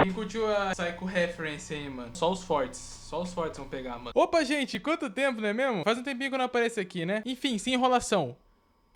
Quem curtiu a Psycho Reference aí, mano? Só os fortes vão pegar, mano. Opa, gente, quanto tempo, não é mesmo? Faz um tempinho que eu não apareço aqui, né? Enfim, sem enrolação.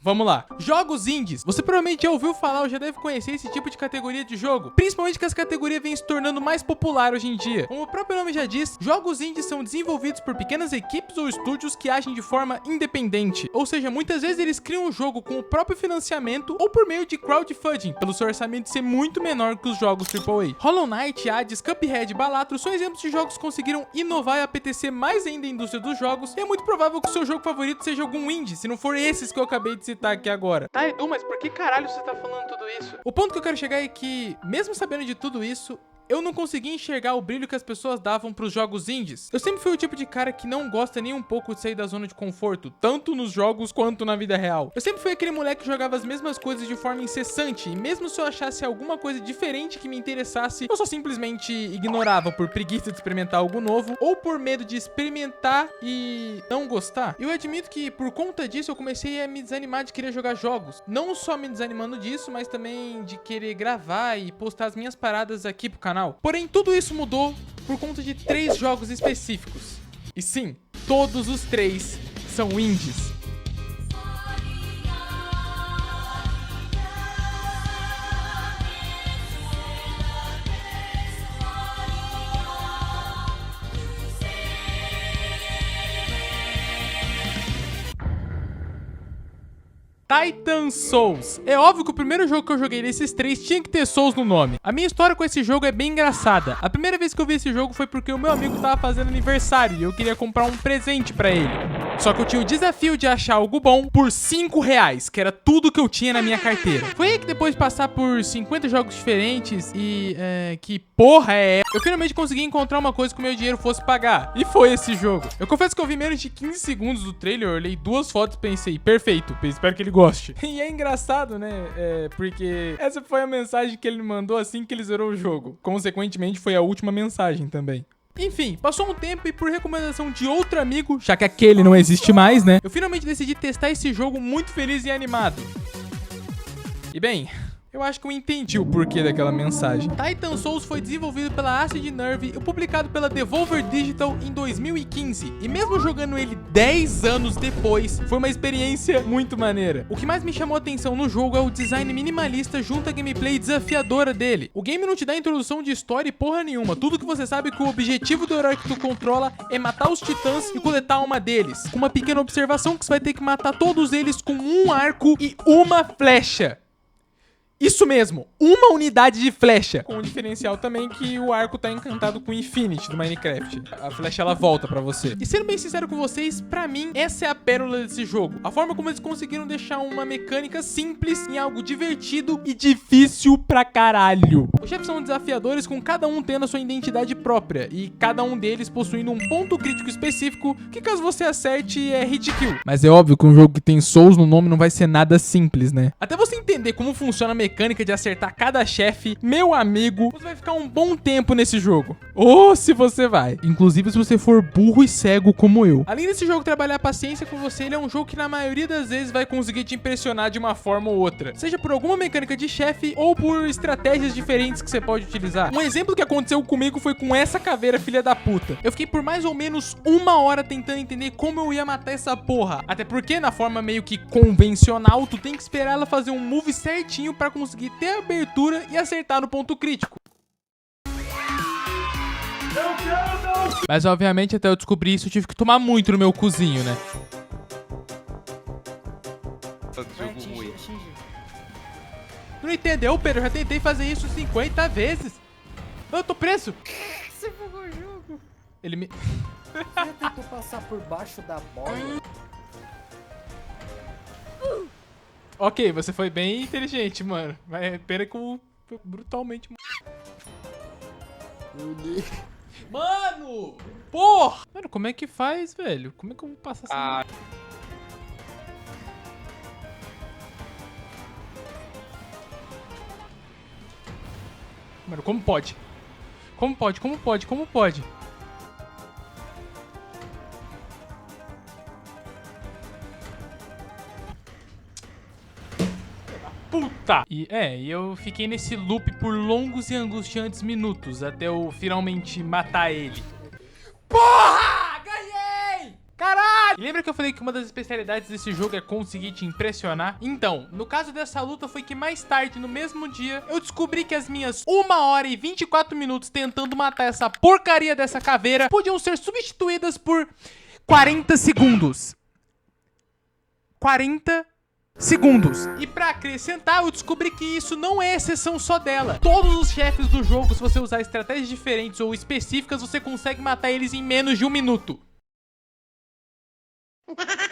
Vamos lá. Jogos indies. Você provavelmente já ouviu falar ou já deve conhecer esse tipo de categoria de jogo. Principalmente que essa categoria vem se tornando mais popular hoje em dia. Como o próprio nome já diz, jogos indies são desenvolvidos por pequenas equipes ou estúdios que agem de forma independente. Ou seja, muitas vezes eles criam um jogo com o próprio financiamento ou por meio de crowdfunding, pelo seu orçamento ser muito menor que os jogos AAA. Hollow Knight, Hades, Cuphead e Balatro são exemplos de jogos que conseguiram inovar e apetecer mais ainda a indústria dos jogos. E é muito provável que o seu jogo favorito seja algum indie, se não for esses que eu acabei de citar aqui agora. Tá, Edu, mas por que caralho você tá falando tudo isso? O ponto que eu quero chegar é que, mesmo sabendo de tudo isso, eu não consegui enxergar o brilho que as pessoas davam pros jogos indies. Eu sempre fui o tipo de cara que não gosta nem um pouco de sair da zona de conforto, tanto nos jogos quanto na vida real. Eu sempre fui aquele moleque que jogava as mesmas coisas de forma incessante, e mesmo se eu achasse alguma coisa diferente que me interessasse, eu só simplesmente ignorava por preguiça de experimentar algo novo, ou por medo de experimentar e não gostar. Eu admito que por conta disso eu comecei a me desanimar de querer jogar jogos. Não só me desanimando disso, mas também de querer gravar e postar as minhas paradas aqui pro canal. Porém, tudo isso mudou por conta de 3 jogos específicos. E sim, todos os 3 são indies. Titan Souls. É óbvio que o primeiro jogo que eu joguei desses 3 tinha que ter Souls no nome. A minha história com esse jogo é bem engraçada. A primeira vez que eu vi esse jogo foi porque o meu amigo tava fazendo aniversário e eu queria comprar um presente pra ele. Só que eu tinha o desafio de achar algo bom por 5 reais, que era tudo que eu tinha na minha carteira. Foi aí que depois de passar por 50 jogos diferentes e... que porra é? Eu finalmente consegui encontrar uma coisa que o meu dinheiro fosse pagar. E foi esse jogo. Eu confesso que eu vi menos de 15 segundos do trailer, eu olhei 2 fotos e pensei, perfeito, espero que ele goste. E é engraçado, né? Porque essa foi a mensagem que ele me mandou assim que ele zerou o jogo. Consequentemente, foi a última mensagem também. Enfim, passou um tempo e por recomendação de outro amigo, já que aquele não existe mais, né? Eu finalmente decidi testar esse jogo muito feliz e animado. E bem... eu acho que eu entendi o porquê daquela mensagem. Titan Souls foi desenvolvido pela Acid Nerve e publicado pela Devolver Digital em 2015. E mesmo jogando ele 10 anos depois, foi uma experiência muito maneira. O que mais me chamou a atenção no jogo é o design minimalista junto à gameplay desafiadora dele. O game não te dá introdução de história e porra nenhuma. Tudo que você sabe é que o objetivo do herói que tu controla é matar os titãs e coletar uma deles. Com uma pequena observação que você vai ter que matar todos eles com um arco e uma flecha. Isso mesmo, uma unidade de flecha. Com o diferencial também que o arco tá encantado com o Infinity do Minecraft. A flecha ela volta pra você. E sendo bem sincero com vocês, pra mim, essa é a pérola desse jogo. A forma como eles conseguiram deixar uma mecânica simples em algo divertido e difícil pra caralho. Os chefes são desafiadores, com cada um tendo a sua identidade própria. E cada um deles possuindo um ponto crítico específico que, caso você acerte, é hit kill. Mas é óbvio que um jogo que tem Souls no nome não vai ser nada simples, né? Até você entender como funciona a mecânica de acertar cada chefe, meu amigo, você vai ficar um bom tempo nesse jogo. Ou se você vai. Inclusive se você for burro e cego como eu. Além desse jogo trabalhar a paciência com você, ele é um jogo que na maioria das vezes vai conseguir te impressionar de uma forma ou outra. Seja por alguma mecânica de chefe ou por estratégias diferentes que você pode utilizar. Um exemplo que aconteceu comigo foi com essa caveira filha da puta. Eu fiquei por mais ou menos 1 hora tentando entender como eu ia matar essa porra. Até porque na forma meio que convencional, tu tem que esperar ela fazer um move certinho pra conseguir ter a abertura e acertar no ponto crítico. Mas obviamente até eu descobrir isso eu tive que tomar muito no meu cozinho, né? Jogo ruim. Não entendeu, Pedro? Eu já tentei fazer isso 50 vezes. Eu tô preso. Você bugou o jogo. Ele me... Você tentou passar por baixo da bola? Ok, você foi bem inteligente, mano. Mas pena que eu brutalmente... Mano! Porra! Mano, como é que faz, velho? Como é que eu vou passar essa... Mano, como pode? Como pode? Como pode? Como pode? puta! E eu fiquei nesse loop por longos e angustiantes minutos até eu finalmente matar ele. Porra! Ganhei! Caralho! E lembra que eu falei que uma das especialidades desse jogo é conseguir te impressionar? Então, no caso dessa luta foi que mais tarde, no mesmo dia, eu descobri que as minhas 1 hora e 24 minutos tentando matar essa porcaria dessa caveira podiam ser substituídas por 40 segundos. 40 segundos. E pra acrescentar, eu descobri que isso não é exceção só dela. Todos os chefes do jogo, se você usar estratégias diferentes ou específicas, você consegue matar eles em menos de 1 minuto.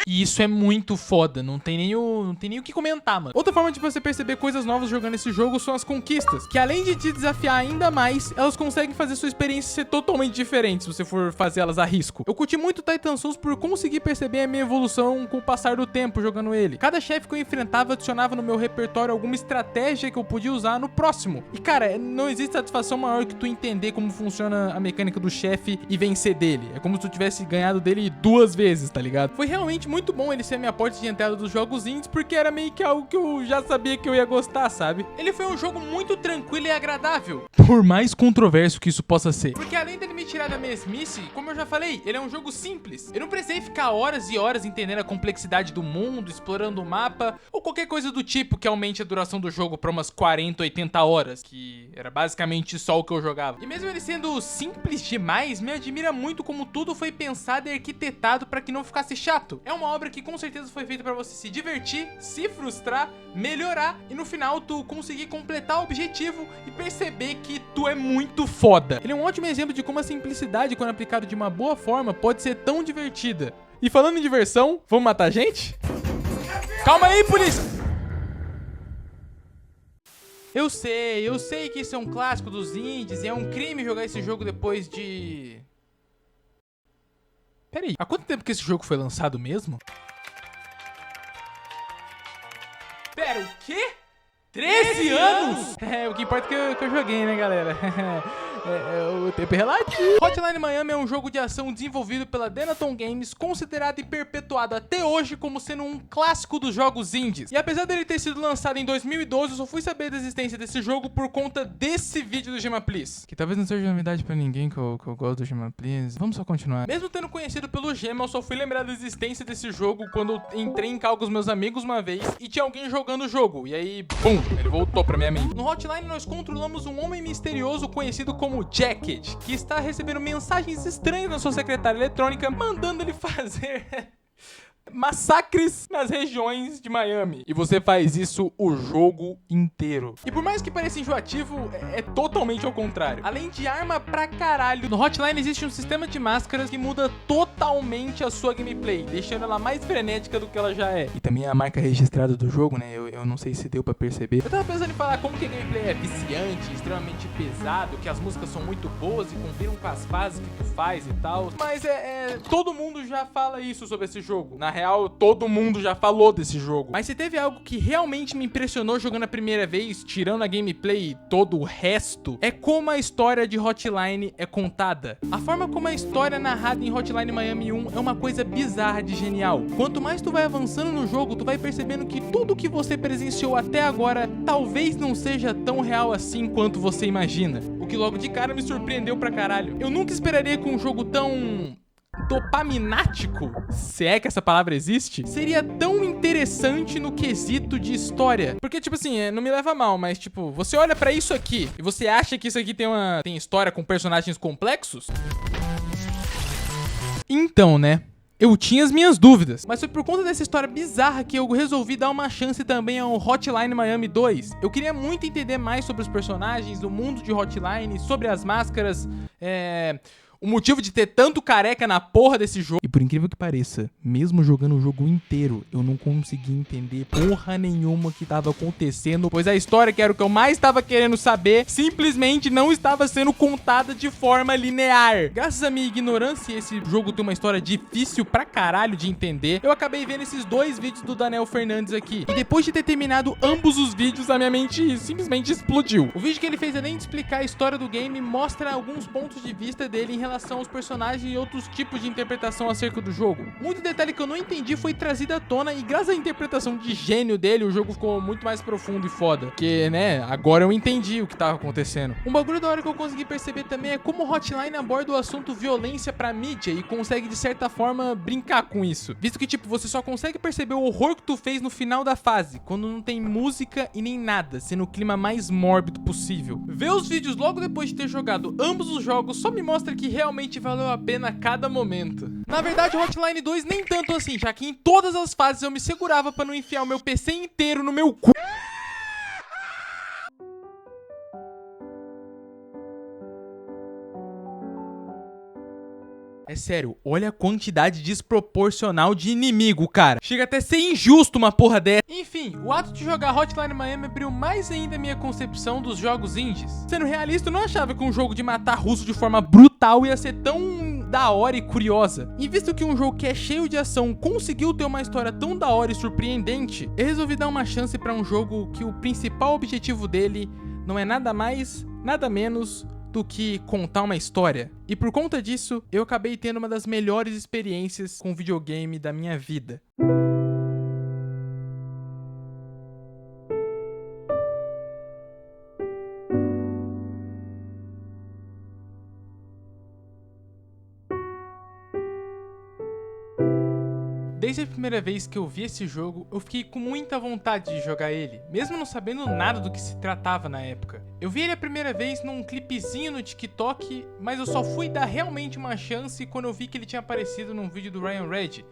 E isso é muito foda, não tem nem o que comentar, mano. Outra forma de você perceber coisas novas jogando esse jogo são as conquistas, que além de te desafiar ainda mais, elas conseguem fazer sua experiência ser totalmente diferente se você for fazer elas a risco. Eu curti muito Titan Souls por conseguir perceber a minha evolução com o passar do tempo jogando ele. Cada chefe que eu enfrentava adicionava no meu repertório alguma estratégia que eu podia usar no próximo. E cara, não existe satisfação maior que tu entender como funciona a mecânica do chefe e vencer dele. É como se tu tivesse ganhado dele 2 vezes, tá ligado? Foi realmente muito bom ele ser a minha porta de entrada dos jogos indies, porque era meio que algo que eu já sabia que eu ia gostar, sabe? Ele foi um jogo muito tranquilo e agradável, por mais controverso que isso possa ser. Porque além dele me tirar da mesmice, como eu já falei, ele é um jogo simples. Eu não precisei ficar horas e horas entendendo a complexidade do mundo, explorando o mapa, ou qualquer coisa do tipo que aumente a duração do jogo pra umas 40, 80 horas, que era basicamente só o que eu jogava. E mesmo ele sendo simples demais, me admira muito como tudo foi pensado e arquitetado pra que não ficasse chato. É uma obra que com certeza foi feita pra você se divertir, se frustrar, melhorar e no final tu conseguir completar o objetivo e perceber que tu é muito foda. Ele é um ótimo exemplo de como a simplicidade, quando aplicada de uma boa forma, pode ser tão divertida. E falando em diversão, vamos matar gente? Calma aí, polícia! Eu sei que isso é um clássico dos indies e é um crime jogar esse jogo depois de... Peraí, há quanto tempo que esse jogo foi lançado mesmo? Pera, o quê? 13 anos? É, o que importa é que eu joguei, né, galera? O tempo é relativo. Hotline Miami é um jogo de ação desenvolvido pela Denatron Games, considerado e perpetuado até hoje como sendo um clássico dos jogos indies. E apesar dele ter sido lançado em 2012, eu só fui saber da existência desse jogo por conta desse vídeo do Gema Please. Que talvez não seja novidade pra ninguém que eu gosto do Gema Please. Vamos só continuar. Mesmo tendo conhecido pelo Gema, eu só fui lembrar da existência desse jogo quando eu entrei em cal com os meus amigos uma vez e tinha alguém jogando o jogo. E aí, bum, ele voltou pra minha mente. No Hotline, nós controlamos um homem misterioso conhecido como Jacket, que está recebendo mensagens estranhas na sua secretária eletrônica, mandando ele fazer massacres nas regiões de Miami. E você faz isso o jogo inteiro. E por mais que pareça enjoativo, é totalmente ao contrário. Além de arma pra caralho, no Hotline existe um sistema de máscaras que muda totalmente a sua gameplay, deixando ela mais frenética do que ela já é. E também é a marca registrada do jogo, né? Eu não sei se deu pra perceber. Eu tava pensando em falar como que a gameplay é viciante, extremamente pesado, que as músicas são muito boas e combinam com as fases que tu faz e tal. Mas todo mundo já fala isso sobre esse jogo. Na real, todo mundo já falou desse jogo. Mas se teve algo que realmente me impressionou jogando a primeira vez, tirando a gameplay e todo o resto, é como a história de Hotline é contada. A forma como a história é narrada em Hotline Miami 1 é uma coisa bizarra de genial. Quanto mais tu vai avançando no jogo, tu vai percebendo que tudo que você presenciou até agora talvez não seja tão real assim quanto você imagina. O que logo de cara me surpreendeu pra caralho. Eu nunca esperaria que um jogo tão dopaminático, se é que essa palavra existe, seria tão interessante no quesito de história. Porque, tipo assim, não me leva a mal, mas, tipo, você olha pra isso aqui e você acha que isso aqui tem história com personagens complexos? Então, né? Eu tinha as minhas dúvidas, mas foi por conta dessa história bizarra que eu resolvi dar uma chance também ao Hotline Miami 2. Eu queria muito entender mais sobre os personagens, o mundo de Hotline, sobre as máscaras, o motivo de ter tanto careca na porra desse jogo. E por incrível que pareça, mesmo jogando o jogo inteiro, eu não consegui entender porra nenhuma que tava acontecendo, pois a história, que era o que eu mais tava querendo saber, simplesmente não estava sendo contada de forma linear. Graças à minha ignorância, esse jogo tem uma história difícil pra caralho de entender, eu acabei vendo esses 2 vídeos do Daniel Fernandes aqui. E depois de ter terminado ambos os vídeos, a minha mente simplesmente explodiu. O vídeo que ele fez, além de explicar a história do game, mostra alguns pontos de vista dele em relação aos personagens e outros tipos de interpretação acerca do jogo. Muito detalhe que eu não entendi foi trazido à tona e graças à interpretação de gênio dele, o jogo ficou muito mais profundo e foda. Porque, né, agora eu entendi o que tava acontecendo. Um bagulho da hora que eu consegui perceber também é como o Hotline aborda o assunto violência pra mídia e consegue, de certa forma, brincar com isso. Visto que, tipo, você só consegue perceber o horror que tu fez no final da fase, quando não tem música e nem nada, sendo o clima mais mórbido possível. Ver os vídeos logo depois de ter jogado ambos os jogos só me mostra que realmente valeu a pena cada momento. Na verdade, o Hotline 2 nem tanto assim, já que em todas as fases eu me segurava pra não enfiar o meu PC inteiro no meu cu. É sério, olha a quantidade desproporcional de inimigo, cara. Chega até a ser injusto uma porra dessa. Enfim, o ato de jogar Hotline Miami abriu mais ainda a minha concepção dos jogos indies. Sendo realista, eu não achava que um jogo de matar russo de forma brutal ia ser tão da hora e curiosa. E visto que um jogo que é cheio de ação conseguiu ter uma história tão da hora e surpreendente, eu resolvi dar uma chance pra um jogo que o principal objetivo dele não é nada mais, nada menos do que contar uma história. E por conta disso, eu acabei tendo uma das melhores experiências com videogame da minha vida. Desde a primeira vez que eu vi esse jogo, eu fiquei com muita vontade de jogar ele, mesmo não sabendo nada do que se tratava na época. Eu vi ele a primeira vez num clipezinho no TikTok, mas eu só fui dar realmente uma chance quando eu vi que ele tinha aparecido num vídeo do Ryan Red.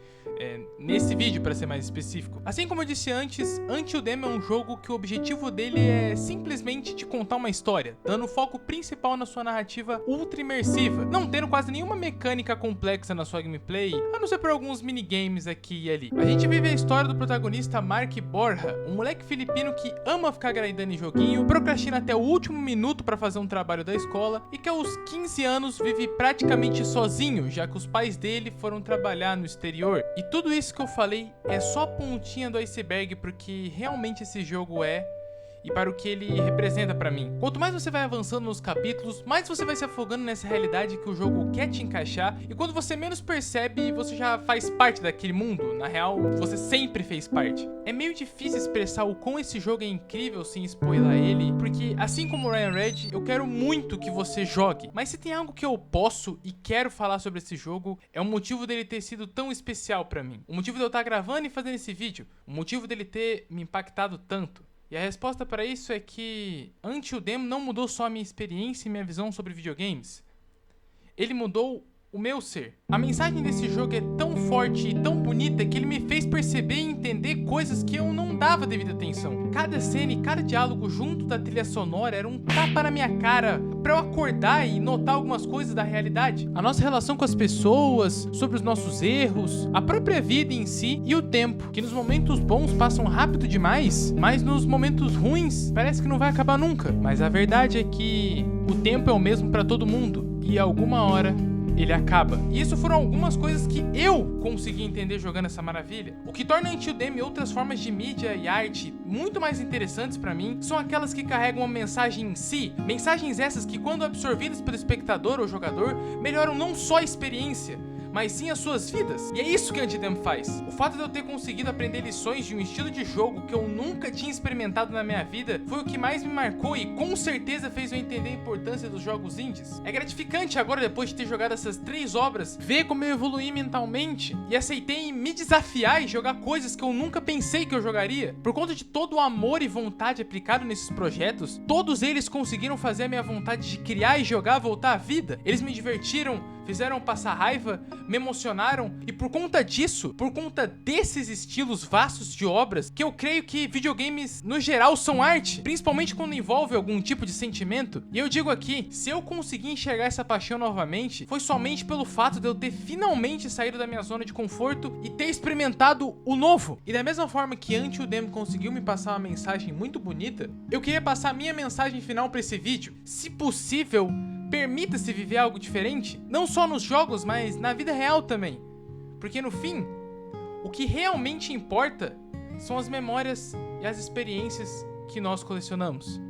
Nesse vídeo, para ser mais específico. Assim como eu disse antes, Until Dawn é um jogo que o objetivo dele é simplesmente te contar uma história, dando foco principal na sua narrativa ultra imersiva, não tendo quase nenhuma mecânica complexa na sua gameplay, a não ser por alguns minigames aqui e ali. A gente vive a história do protagonista Mark Borja, um moleque filipino que ama ficar grindando em joguinho, procrastina até o último minuto para fazer um trabalho da escola e que aos 15 anos vive praticamente sozinho, já que os pais dele foram trabalhar no exterior. E tudo isso que eu falei é só a pontinha do iceberg porque realmente esse jogo é e para o que ele representa pra mim. Quanto mais você vai avançando nos capítulos, mais você vai se afogando nessa realidade que o jogo quer te encaixar, e quando você menos percebe, você já faz parte daquele mundo. Na real, você sempre fez parte. É meio difícil expressar o quão esse jogo é incrível sem spoiler ele, porque assim como o Ryan Red, eu quero muito que você jogue. Mas se tem algo que eu posso e quero falar sobre esse jogo, é o motivo dele ter sido tão especial pra mim. O motivo de eu estar gravando e fazendo esse vídeo. O motivo dele ter me impactado tanto. E a resposta para isso é que Until Dawn não mudou só a minha experiência e minha visão sobre videogames. Ele mudou o meu ser. A mensagem desse jogo é tão forte e tão bonita que ele me fez perceber e entender coisas que eu não dava devida atenção. Cada cena e cada diálogo junto da trilha sonora era um tapa na minha cara pra eu acordar e notar algumas coisas da realidade. A nossa relação com as pessoas, sobre os nossos erros, a própria vida em si e o tempo, que nos momentos bons passam rápido demais, mas nos momentos ruins parece que não vai acabar nunca. Mas a verdade é que o tempo é o mesmo pra todo mundo e alguma hora ele acaba. E isso foram algumas coisas que eu consegui entender jogando essa maravilha. O que torna Until Dawn e outras formas de mídia e arte muito mais interessantes pra mim são aquelas que carregam uma mensagem em si. Mensagens essas que, quando absorvidas pelo espectador ou jogador, melhoram não só a experiência, mas sim as suas vidas. E é isso que Until Dawn faz. O fato de eu ter conseguido aprender lições de um estilo de jogo que eu nunca tinha experimentado na minha vida foi o que mais me marcou e com certeza fez eu entender a importância dos jogos indies. É gratificante agora, depois de ter jogado essas 3 obras, ver como eu evoluí mentalmente e aceitei me desafiar e jogar coisas que eu nunca pensei que eu jogaria. Por conta de todo o amor e vontade aplicado nesses projetos, todos eles conseguiram fazer a minha vontade de criar e jogar voltar à vida. Eles me divertiram, fizeram passar raiva, me emocionaram, e por conta disso, por conta desses estilos vastos de obras, que eu creio que videogames no geral são arte, principalmente quando envolve algum tipo de sentimento. E eu digo aqui, se eu conseguir enxergar essa paixão novamente, foi somente pelo fato de eu ter finalmente saído da minha zona de conforto e ter experimentado o novo. E da mesma forma que Until Dawn conseguiu me passar uma mensagem muito bonita, eu queria passar a minha mensagem final para esse vídeo. Se possível, permita-se viver algo diferente, não só nos jogos, mas na vida real também. Porque no fim, o que realmente importa são as memórias e as experiências que nós colecionamos.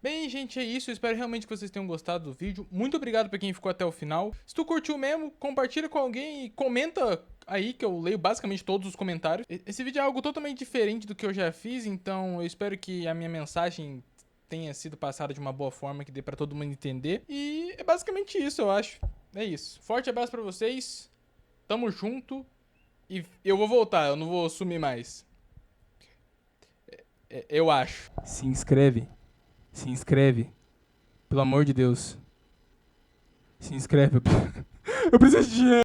Bem, gente, é isso. Eu espero realmente que vocês tenham gostado do vídeo. Muito obrigado pra quem ficou até o final. Se tu curtiu mesmo, compartilha com alguém e comenta aí, que eu leio basicamente todos os comentários. Esse vídeo é algo totalmente diferente do que eu já fiz, então eu espero que a minha mensagem tenha sido passada de uma boa forma, que dê pra todo mundo entender. E é basicamente isso, eu acho. É isso. Forte abraço pra vocês. Tamo junto. E eu vou voltar, eu não vou sumir mais. Eu acho. Se inscreve. Se inscreve. Pelo amor de Deus. Se inscreve. Eu preciso de dinheiro.